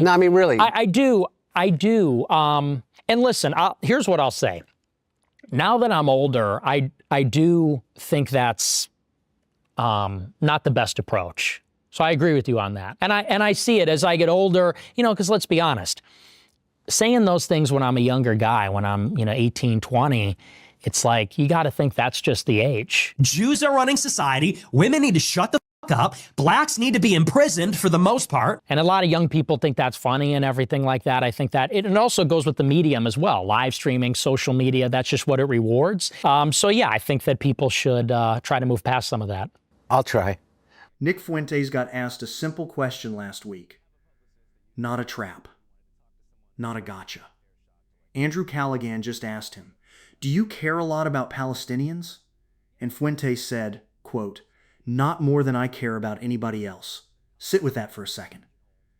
No, I mean, really. I do. And listen, here's what I'll say. Now that I'm older, I do think that's not the best approach. So I agree with you on that. And I see it as I get older, because let's be honest, saying those things when I'm a younger guy, when I'm, 18, 20, it's like, you got to think that's just the age. Jews are running society. Women need to shut the fuck up. Blacks need to be imprisoned for the most part. And a lot of young people think that's funny and everything like that. I think that it also goes with the medium as well. Live streaming, social media, that's just what it rewards. So yeah, I think that people should try to move past some of that. I'll try. Nick Fuentes got asked a simple question last week. Not a trap. Not a gotcha. Andrew Callaghan just asked him, "Do you care a lot about Palestinians?" And Fuentes said, quote, "Not more than I care about anybody else." Sit with that for a second.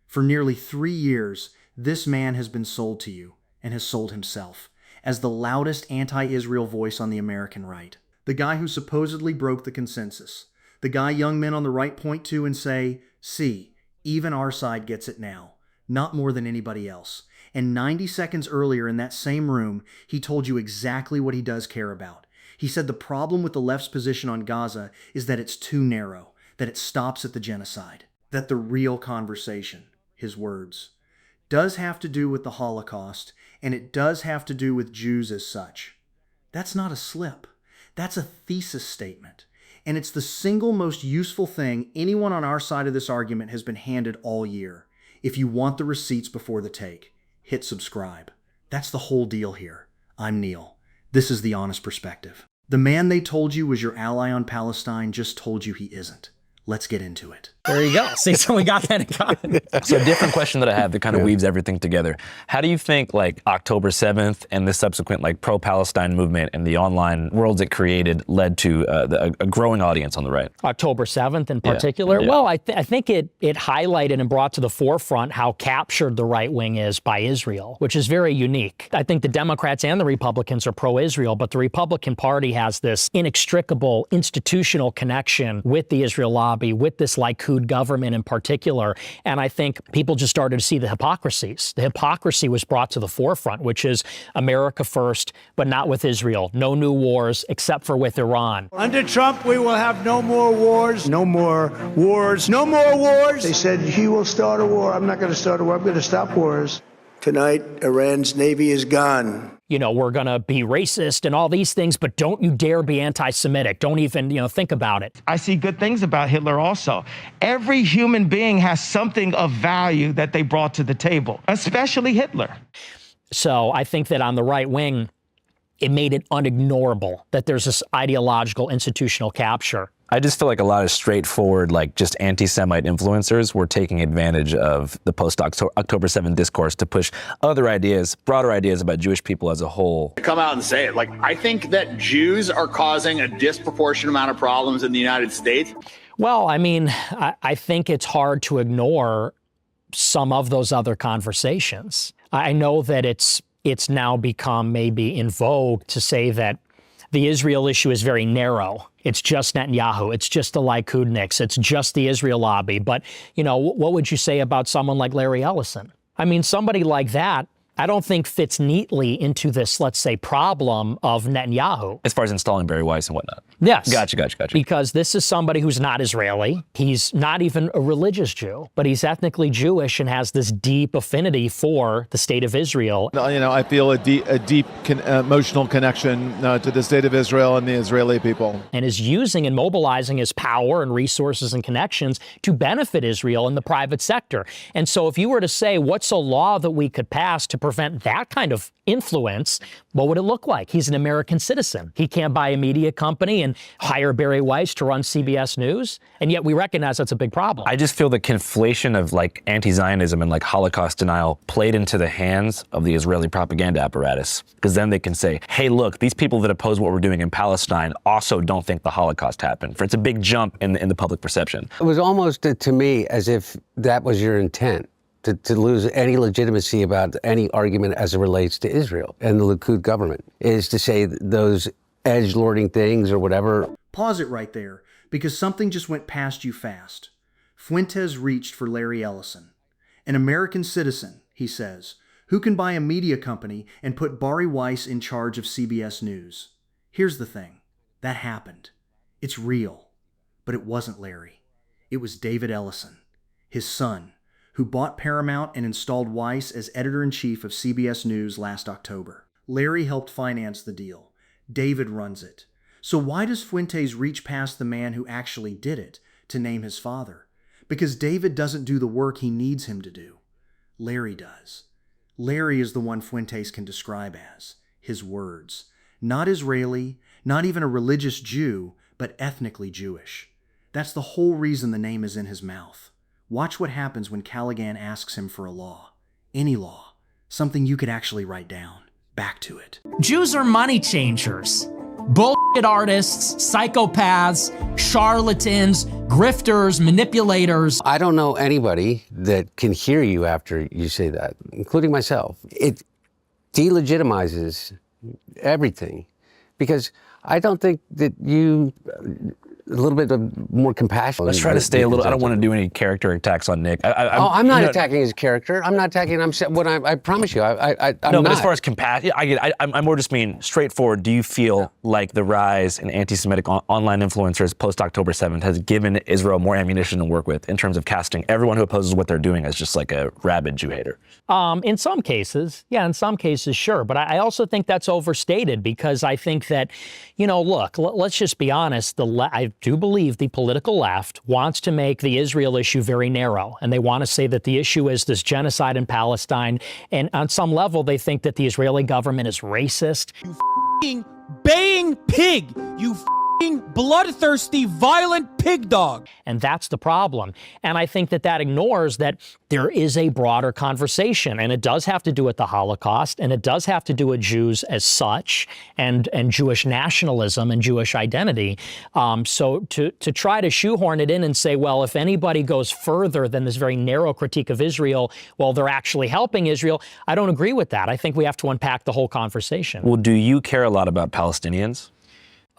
For nearly 3 years, this man has been sold to you, and has sold himself, as the loudest anti-Israel voice on the American right. The guy who supposedly broke the consensus. The guy young men on the right point to and say, "See, even our side gets it now. Not more than anybody else." And 90 seconds earlier in that same room, he told you exactly what he does care about. He said the problem with the left's position on Gaza is that it's too narrow, that it stops at the genocide, that the real conversation, his words, does have to do with the Holocaust, and it does have to do with Jews as such. That's not a slip. That's a thesis statement. And it's the single most useful thing anyone on our side of this argument has been handed all year. If you want the receipts before the take, hit subscribe. That's the whole deal here. I'm Neil. This is The Honest Perspective. The man they told you was your ally on Palestine just told you he isn't. Let's get into it. There you go. See, so we got that in common. So a different question that I have that kind of weaves everything together. How do you think October 7th and the subsequent pro-Palestine movement and the online worlds it created led to a growing audience on the right? October 7th in particular? Yeah. Well, I think it highlighted and brought to the forefront how captured the right wing is by Israel, which is very unique. I think the Democrats and the Republicans are pro-Israel, but the Republican Party has this inextricable institutional connection with the Israel lobby, with this Likud government in particular. And I think people just started to see the hypocrisies. The hypocrisy was brought to the forefront, which is America first, but not with Israel. No new wars except for with Iran. Under Trump, we will have no more wars. No more wars. No more wars. They said he will start a war. I'm not going to start a war. I'm going to stop wars. Tonight, Iran's Navy is gone. We're going to be racist and all these things, but don't you dare be anti-Semitic. Don't even, think about it. I see good things about Hitler also. Every human being has something of value that they brought to the table, especially Hitler. So I think that on the right wing, it made it unignorable that there's this ideological institutional capture. I just feel like a lot of straightforward, just anti-Semite influencers were taking advantage of the post-October 7th discourse to push other ideas, broader ideas about Jewish people as a whole. Come out and say it. I think that Jews are causing a disproportionate amount of problems in the United States. Well, I think it's hard to ignore some of those other conversations. I know that it's now become maybe in vogue to say that the Israel issue is very narrow. It's just Netanyahu. It's just the Likudniks. It's just the Israel lobby. But, what would you say about someone like Larry Ellison? Somebody like that, I don't think fits neatly into this, let's say, problem of Netanyahu. As far as installing Barry Weiss and whatnot. Yes. Gotcha. Because this is somebody who's not Israeli. He's not even a religious Jew, but he's ethnically Jewish and has this deep affinity for the state of Israel. I feel a deep emotional connection to the state of Israel and the Israeli people. And is using and mobilizing his power and resources and connections to benefit Israel in the private sector. And so if you were to say, what's a law that we could pass to prevent that kind of influence, what would it look like? He's an American citizen. He can't buy a media company and hire Barry Weiss to run CBS News. And yet we recognize that's a big problem. I just feel the conflation of anti-Zionism and Holocaust denial played into the hands of the Israeli propaganda apparatus. Because then they can say, hey, look, these people that oppose what we're doing in Palestine also don't think the Holocaust happened. It's a big jump in the public perception. It was almost to me as if that was your intent. To lose any legitimacy about any argument as it relates to Israel and the Likud government, is to say those edgelording things or whatever. Pause it right there, because something just went past you fast. Fuentes reached for Larry Ellison. An American citizen, he says, who can buy a media company and put Bari Weiss in charge of CBS News. Here's the thing. That happened. It's real. But it wasn't Larry. It was David Ellison, his son, who bought Paramount and installed Weiss as editor-in-chief of CBS News last October. Larry helped finance the deal. David runs it. So why does Fuentes reach past the man who actually did it to name his father? Because David doesn't do the work he needs him to do. Larry does. Larry is the one Fuentes can describe as his words. Not Israeli, not even a religious Jew, but ethnically Jewish. That's the whole reason the name is in his mouth. Watch what happens when Callaghan asks him for a law. Any law. Something you could actually write down. Back to it. Jews are money changers. Bullshit artists, psychopaths, charlatans, grifters, manipulators. I don't know anybody that can hear you after you say that, including myself. It delegitimizes everything because I don't think that you a little bit of more compassion. Let's try to stay a little. I don't want to do any character attacks on Nick. I'm not attacking his character. I'm not attacking. I promise you. I'm no, not. but as far as compassion, I'm more just being straightforward. Do you feel like the rise in anti-Semitic online influencers post October 7th has given Israel more ammunition to work with in terms of casting everyone who opposes what they're doing as just like a rabid Jew hater? In some cases, yeah, in some cases, sure. But I also think that's overstated because I think that, look, let's just be honest. I do believe the political left wants to make the Israel issue very narrow. And they want to say that the issue is this genocide in Palestine. And on some level, they think that the Israeli government is racist. You f***ing baying pig! You f***ing bloodthirsty, violent pig dog! And that's the problem. And I think that ignores that there is a broader conversation, and it does have to do with the Holocaust, and it does have to do with Jews as such, and Jewish nationalism and Jewish identity. So to try to shoehorn it in and say, well, if anybody goes further than this very narrow critique of Israel, well, they're actually helping Israel, I don't agree with that. I think we have to unpack the whole conversation. Well, do you care a lot about Palestinians?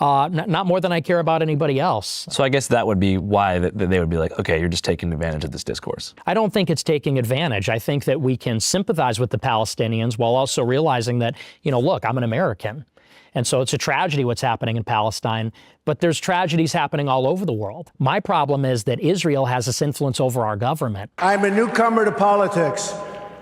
Not more than I care about anybody else. So I guess that would be why they would be like, okay, you're just taking advantage of this discourse. I don't think it's taking advantage. I think that we can sympathize with the Palestinians while also realizing that, look, I'm an American. And so it's a tragedy what's happening in Palestine, but there's tragedies happening all over the world. My problem is that Israel has this influence over our government. I'm a newcomer to politics,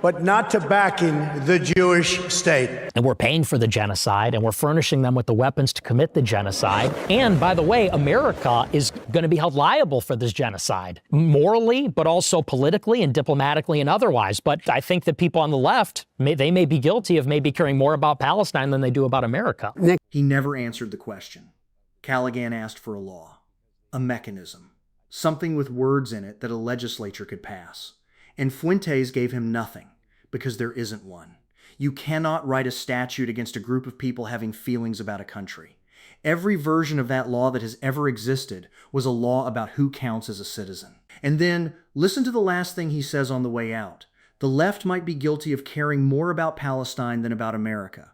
but not to backing the Jewish state. And we're paying for the genocide, and we're furnishing them with the weapons to commit the genocide. And by the way, America is going to be held liable for this genocide, morally, but also politically and diplomatically and otherwise. But I think that people on the left, they may be guilty of maybe caring more about Palestine than they do about America. He never answered the question. Callaghan asked for a law, a mechanism, something with words in it that a legislature could pass. And Fuentes gave him nothing, because there isn't one. You cannot write a statute against a group of people having feelings about a country. Every version of that law that has ever existed was a law about who counts as a citizen. And then, listen to the last thing he says on the way out. The left might be guilty of caring more about Palestine than about America.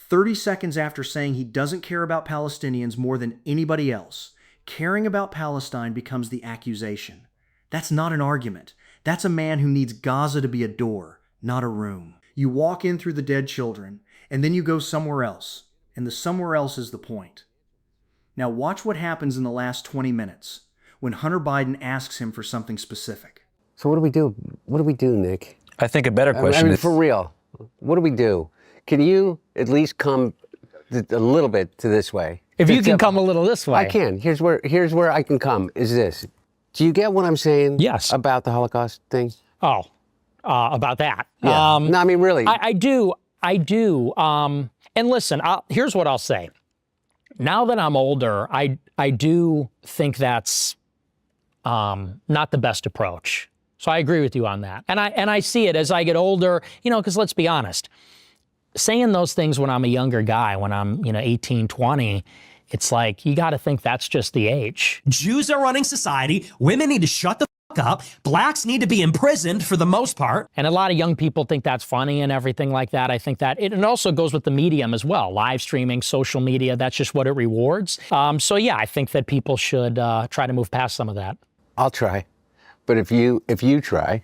30 seconds after saying he doesn't care about Palestinians more than anybody else, caring about Palestine becomes the accusation. That's not an argument. That's a man who needs Gaza to be a door, not a room. You walk in through the dead children, and then you go somewhere else. And the somewhere else is the point. Now watch what happens in the last 20 minutes when Hunter Biden asks him for something specific. So what do we do? What do we do, Nick? I think a better question is... for real, what do we do? Can you at least come a little bit to this way? If you can come a little this way. I can. Here's where I can come, is this. Do you get what I'm saying? Yes. About the Holocaust thing? Oh, about that. Yeah. No, I mean, really. I do. And listen, here's what I'll say. Now that I'm older, I do think that's not the best approach. So I agree with you on that. And I see it as I get older, because let's be honest, saying those things when I'm a younger guy, when I'm, 18, 20, it's like, you got to think that's just the age. Jews are running society. Women need to shut the fuck up. Blacks need to be imprisoned for the most part. And a lot of young people think that's funny and everything like that. I think that it also goes with the medium as well. Live streaming, social media, that's just what it rewards. So yeah, I think that people should try to move past some of that. I'll try. But if you try,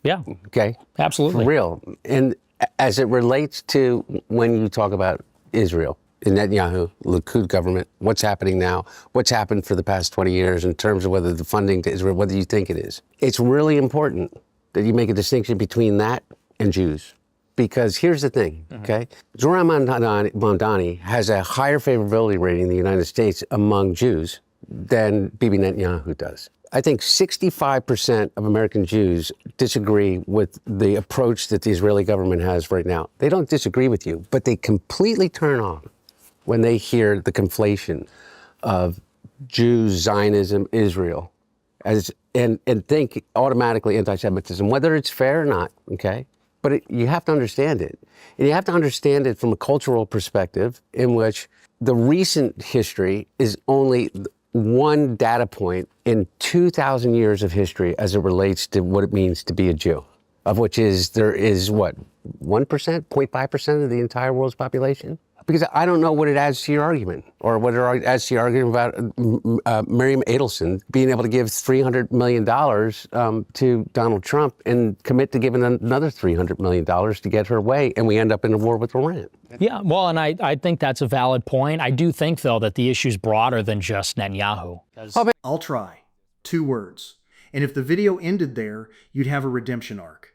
Yeah, Okay? absolutely. For real. And as it relates to when you talk about Israel, the Netanyahu, Likud government, what's happening now, what's happened for the past 20 years in terms of whether the funding to Israel, whether you think it is. It's really important that you make a distinction between that and Jews. Because here's the thing, okay? Zoran Mamdani has a higher favorability rating in the United States among Jews than Bibi Netanyahu does. I think 65% of American Jews disagree with the approach that the Israeli government has right now. They don't disagree with you, but they completely turn off when they hear the conflation of Jews, Zionism, Israel, and think automatically anti-Semitism, whether it's fair or not, okay? But you have to understand it. And you have to understand it from a cultural perspective in which the recent history is only one data point in 2,000 years of history as it relates to what it means to be a Jew, of which there is what, 1%, 0.5% of the entire world's population? Because I don't know what it adds to your argument, or what it adds to your argument about Miriam Adelson being able to give $300 million to Donald Trump and commit to giving another $300 million to get her way, and we end up in a war with Iran. Yeah, well, and I think that's a valid point. I do think, though, that the issue's broader than just Netanyahu. I'll try. 2 words. And if the video ended there, you'd have a redemption arc.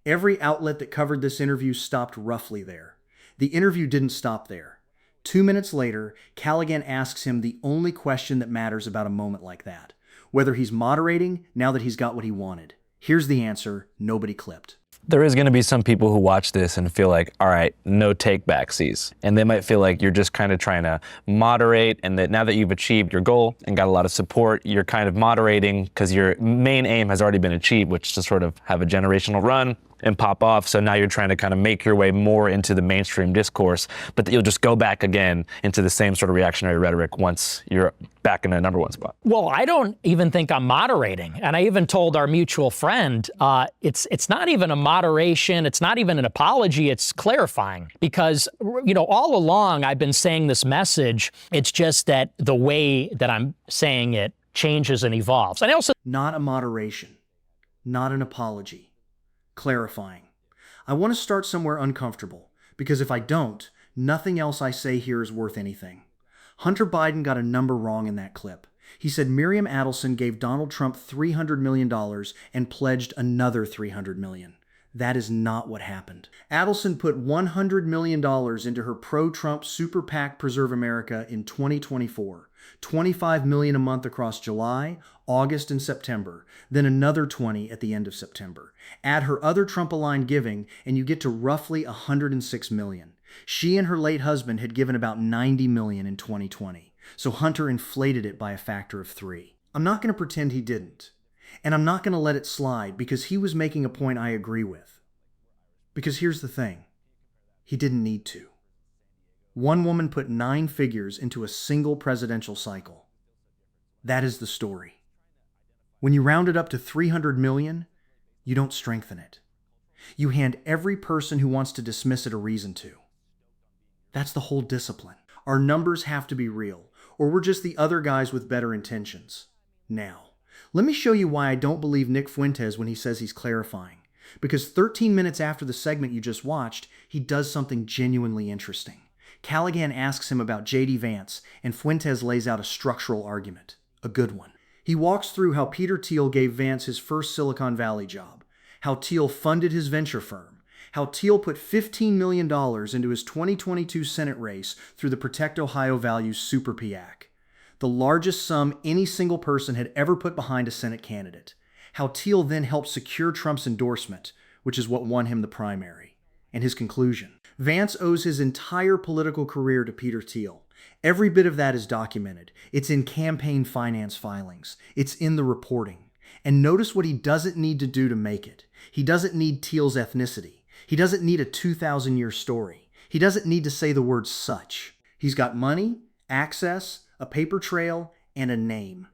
Every outlet that covered this interview stopped roughly there. The interview didn't stop there. 2 minutes later, Callaghan asks him the only question that matters about a moment like that. Whether he's moderating now that he's got what he wanted. Here's the answer nobody clipped. There is going to be some people who watch this and feel like, all right, no take-backsies. And they might feel like you're just kind of trying to moderate, and that now that you've achieved your goal and got a lot of support, you're kind of moderating because your main aim has already been achieved, which is to sort of have a generational run and pop off. So now you're trying to kind of make your way more into the mainstream discourse, but that you'll just go back again into the same sort of reactionary rhetoric once you're back in a #1 spot. Well, I don't even think I'm moderating. And I even told our mutual friend, it's not even a moderation. It's not even an apology. It's clarifying. Because, all along I've been saying this message. It's just that the way that I'm saying it changes and evolves. And I also... Not a moderation. Not an apology. Clarifying. I want to start somewhere uncomfortable, because if I don't, nothing else I say here is worth anything. Hunter Biden got a number wrong in that clip. He said Miriam Adelson gave Donald Trump $300 million and pledged another $300 million. That is not what happened. Adelson put $100 million into her pro-Trump super PAC Preserve America in 2024. $25 million a month across July, August, and September, then another 20 at the end of September. Add her other Trump-aligned giving, and you get to roughly $106 million. She and her late husband had given about $90 million in 2020, so Hunter inflated it by a factor of 3. I'm not going to pretend he didn't, and I'm not going to let it slide because he was making a point I agree with. Because here's the thing, he didn't need to. One woman put 9 figures into a single presidential cycle. That is the story. When you round it up to 300 million, you don't strengthen it. You hand every person who wants to dismiss it a reason to. That's the whole discipline. Our numbers have to be real, or we're just the other guys with better intentions. Now, let me show you why I don't believe Nick Fuentes when he says he's clarifying. Because 13 minutes after the segment you just watched, he does something genuinely interesting. Callaghan asks him about J.D. Vance, and Fuentes lays out a structural argument. A good one. He walks through how Peter Thiel gave Vance his first Silicon Valley job, how Thiel funded his venture firm, how Thiel put $15 million into his 2022 Senate race through the Protect Ohio Values Super PAC, the largest sum any single person had ever put behind a Senate candidate, how Thiel then helped secure Trump's endorsement, which is what won him the primary, and his conclusion. Vance owes his entire political career to Peter Thiel. Every bit of that is documented. It's in campaign finance filings. It's in the reporting. And notice what he doesn't need to do to make it. He doesn't need Thiel's ethnicity. He doesn't need a 2,000-year story. He doesn't need to say the word such. He's got money, access, a paper trail, and a name.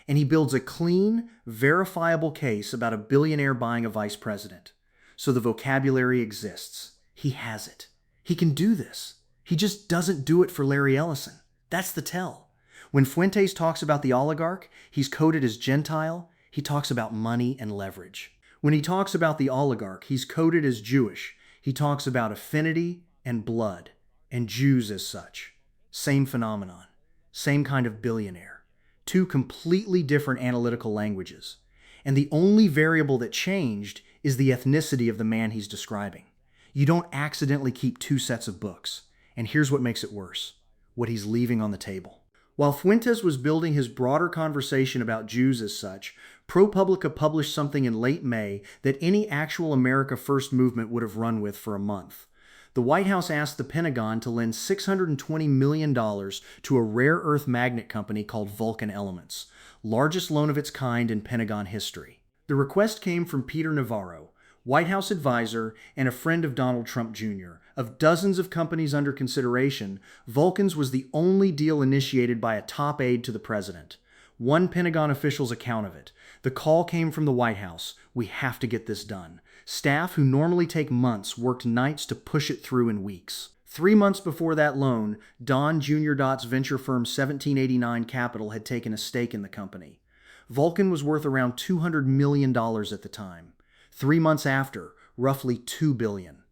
And he builds a clean, verifiable case about a billionaire buying a vice president. So the vocabulary exists. He has it. He can do this. He just doesn't do it for Larry Ellison. That's the tell. When Fuentes talks about the oligarch, he's coded as Gentile. He talks about money and leverage. When he talks about the oligarch, he's coded as Jewish. He talks about affinity and blood, and Jews as such. Same phenomenon. Same kind of billionaire. Two completely different analytical languages. And the only variable that changed is the ethnicity of the man he's describing. You don't accidentally keep two sets of books. And here's what makes it worse. What he's leaving on the table. While Fuentes was building his broader conversation about Jews as such, ProPublica published something in late May that any actual America First movement would have run with for a month. The White House asked the Pentagon to lend $620 million to a rare earth magnet company called Vulcan Elements, largest loan of its kind in Pentagon history. The request came from Peter Navarro, White House advisor and a friend of Donald Trump Jr. Of dozens of companies under consideration, Vulcan's was the only deal initiated by a top aide to the president. One Pentagon official's account of it. The call came from the White House. We have to get this done. Staff who normally take months worked nights to push it through in weeks. 3 months before that loan, Don Jr. Dot's venture firm 1789 Capital had taken a stake in the company. Vulcan was worth around $200 million at the time. 3 months after, roughly $2 billion.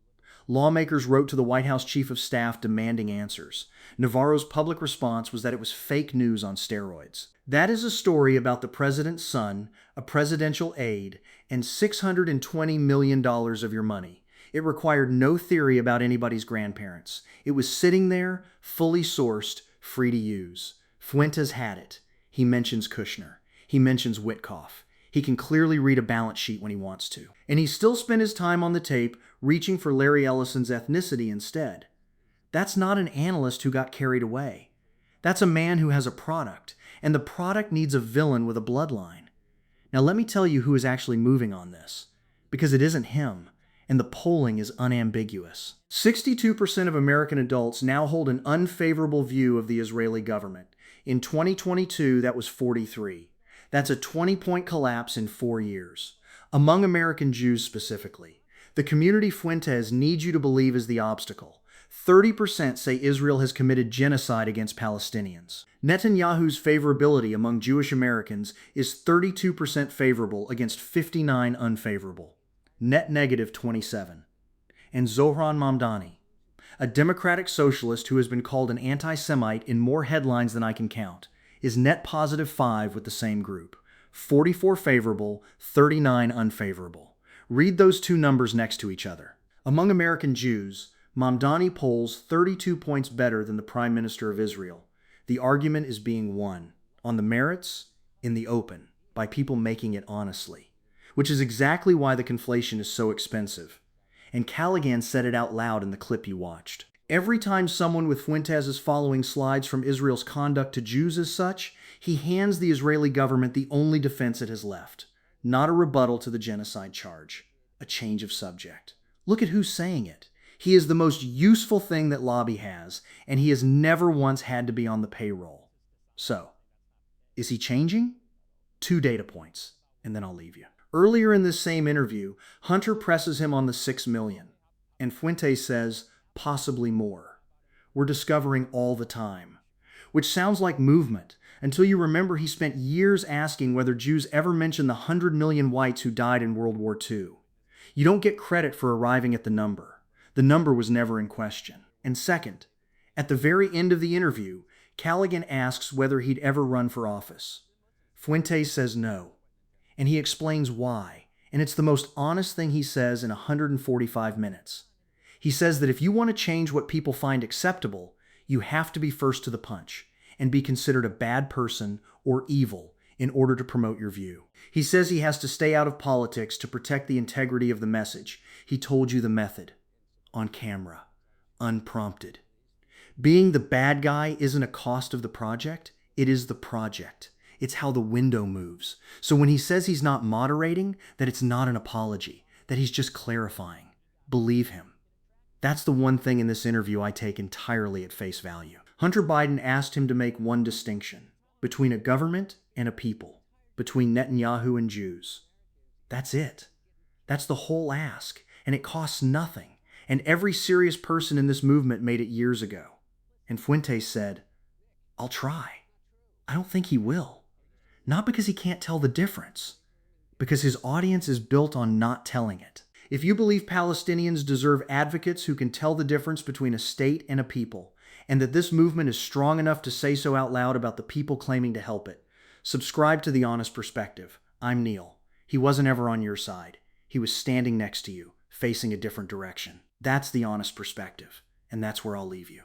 Lawmakers wrote to the White House Chief of Staff demanding answers. Navarro's public response was that it was fake news on steroids. That is a story about the president's son, a presidential aide, and $620 million of your money. It required no theory about anybody's grandparents. It was sitting there, fully sourced, free to use. Fuentes had it. He mentions Kushner. He mentions Witkoff. He can clearly read a balance sheet when he wants to. And he still spent his time on the tape reaching for Larry Ellison's ethnicity instead. That's not an analyst who got carried away. That's a man who has a product, and the product needs a villain with a bloodline. Now let me tell you who is actually moving on this, because it isn't him, and the polling is unambiguous. 62% of American adults now hold an unfavorable view of the Israeli government. In 2022, that was 43%. That's a 20-point collapse in 4 years. Among American Jews specifically, the community Fuentes needs you to believe is the obstacle. 30% say Israel has committed genocide against Palestinians. Netanyahu's favorability among Jewish Americans is 32% favorable against 59% unfavorable. Net negative 27%. And Zohran Mamdani, a democratic socialist who has been called an anti-Semite in more headlines than I can count, is net positive 5 with the same group. 44 favorable, 39 unfavorable. Read those two numbers next to each other. Among American Jews, Mamdani polls 32 points better than the Prime Minister of Israel. The argument is being won, on the merits, in the open, by people making it honestly. Which is exactly why the conflation is so expensive. And Callaghan said it out loud in the clip you watched. Every time someone with Fuentes is following slides from Israel's conduct to Jews as such, he hands the Israeli government the only defense it has left. Not a rebuttal to the genocide charge. A change of subject. Look at who's saying it. He is the most useful thing that lobby has, and he has never once had to be on the payroll. So, is he changing? 2 data points, and then I'll leave you. Earlier in this same interview, Hunter presses him on the $6 million, and Fuentes says, possibly more. We're discovering all the time. Which sounds like movement, until you remember he spent years asking whether Jews ever mentioned the 100 million whites who died in World War II. You don't get credit for arriving at the number. The number was never in question. And second, at the very end of the interview, Callaghan asks whether he'd ever run for office. Fuentes says no, and he explains why, and it's the most honest thing he says in 145 minutes. He says that if you want to change what people find acceptable, you have to be first to the punch and be considered a bad person or evil in order to promote your view. He says he has to stay out of politics to protect the integrity of the message. He told you the method. On camera. Unprompted. Being the bad guy isn't a cost of the project. It is the project. It's how the window moves. So when he says he's not moderating, that it's not an apology, that he's just clarifying. Believe him. That's the one thing in this interview I take entirely at face value. Hunter Biden asked him to make one distinction between a government and a people, between Netanyahu and Jews. That's it. That's the whole ask, and it costs nothing. And every serious person in this movement made it years ago. And Fuentes said, I'll try. I don't think he will. Not because he can't tell the difference, because his audience is built on not telling it. If you believe Palestinians deserve advocates who can tell the difference between a state and a people, and that this movement is strong enough to say so out loud about the people claiming to help it, subscribe to The Honest Perspective. I'm Neil. He wasn't ever on your side. He was standing next to you, facing a different direction. That's The Honest Perspective, and that's where I'll leave you.